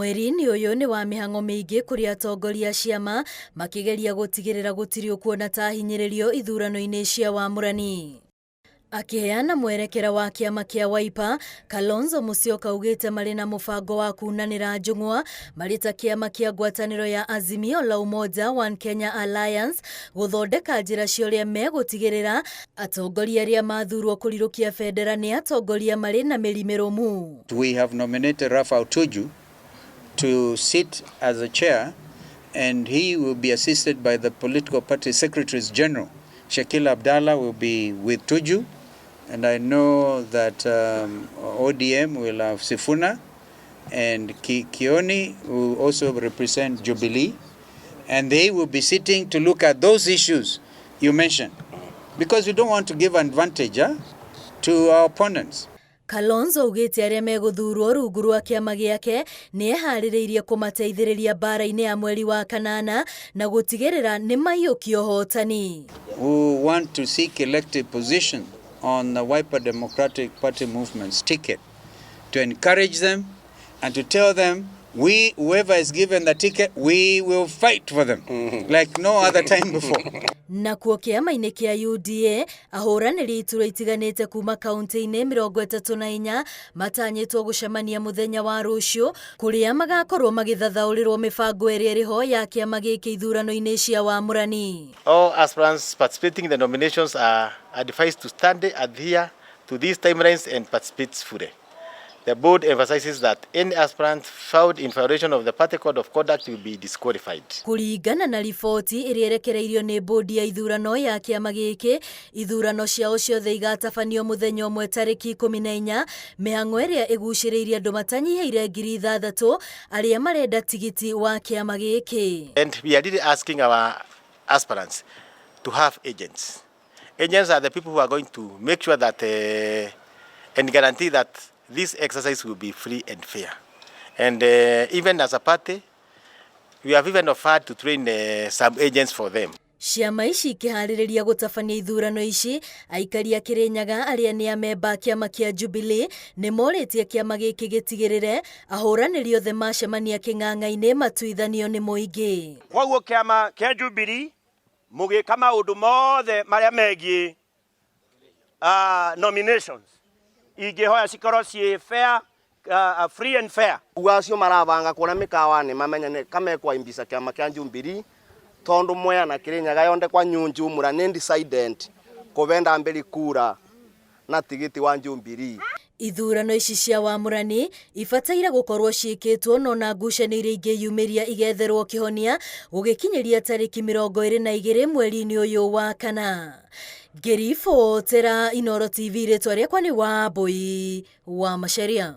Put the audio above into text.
Mweri-inĩ ũyũ nĩ wa mĩhang'o mĩingĩ kũrĩ atongoria ciama makĩgeria gũtigĩrĩra gũtirĩ ũkuona ta hinyĩrĩrio ithurano-inĩ cia wamũrani. Akĩheana mwerekera wa kĩama kĩa Wiper, Kalonzo Musyoka augĩte marĩ na mũbango wa kunanĩra njũng'wa marĩ ta kĩama kĩa ngwatanĩro ya Azimio la Umoja One Kenya Alliance gũthondeka njĩra cia ũrĩa megũtigĩrĩra atongoria arĩa mathurwo kũrirũkia bendera nĩ atongoria marĩ na mĩrimĩrũmu. We have nominated Raphael Tuju to sit as a chair, and he will be assisted by the political party secretaries general. Shakil Abdallah will be with Tuju, and I know that ODM will have Sifuna, and Kioni will also represent Jubilee, and they will be sitting to look at those issues you mentioned, because we don't want to give advantage to our opponents. Kalonzo augĩte arĩa megũthurwo rungu rwa kĩama gĩake nĩ eharĩrĩirie kũmateithĩrĩria mbara-inĩ ya mweri wa kanana na gũtigĩrĩra nĩ maiyũkio hotani. We want to seek elected position on the Wiper Democratic Party movement's ticket to encourage them and to tell them whoever is given the ticket, we will fight for them like no other time before. Nakuo kĩama-inĩ kĩa UDA ahũranĩri iturwa itiganĩte kuma kaunti-inĩ 34 matanyĩtwo gũcemania mũthenya wa rũciũ kũrĩa magakorwo magĩthathaũrĩrwo mĩbango ĩrĩa ĩrĩho ya kĩama gĩkĩ ithurano-inĩ cia wamũrani. All aspirants participating in the nominations are advised to adhere to these timelines and participate fully. The board emphasizes that any aspirant found in violation of the party code of conduct will be disqualified. Kũringana na riboti ĩrĩa ĩrekereirio nĩ bodi ya ithurano ya kĩama gĩkĩ, ithurano ciao ciothe igatabanio mũthenya ũmwe tarĩki 14, mĩhang'o ĩrĩa ĩgucĩrĩirie andũ matanyihĩire 6,000 arĩa marenda tigiti wa kĩama gĩkĩ. And we are really asking our aspirants to have agents. Agents are the people who are going to make sure that and guarantee that this exercise will be free and fair. And even as a party, we have even offered to train some agents for them. Ciama ici ikĩharĩrĩria gũtabania ithurano ici, aikari a Kĩrĩnyaga arĩa nĩ amemba kĩama kĩa Jubilee nĩ morĩtie kĩama gĩkĩ gĩtigĩrĩre ahũranĩri othe macemania kĩng'ang'a-inĩ matuithanio nĩ mũingĩ. Koguo kĩama kĩa Jubilee mũgĩka maũndũ mothe marĩa megiĩ nominations ingĩhoya cikorwo ciĩ fair, free and fair. Ugacio marabanga kũrĩa mĩkawa-inĩ mamenyane kamekwa imbisa kĩama kĩa Jubilee tondu Mwea na Kĩrĩnyaga yonde kwa nyunju mura nĩ decided kũvenda mbere kura na tigiti wa Jubilee. Ithurano ici cia wamũrani ibataire gũkorwo ciĩkĩtwo no na ngucanio iria ingĩyumĩria igetherwo kĩhonia gũgĩkinyĩria tarĩki 22 mweri-inĩ ũyũ wa kana. Ngĩribotera Inooro TV, rĩtwa rĩakwa nĩ Wambui wa Macharia.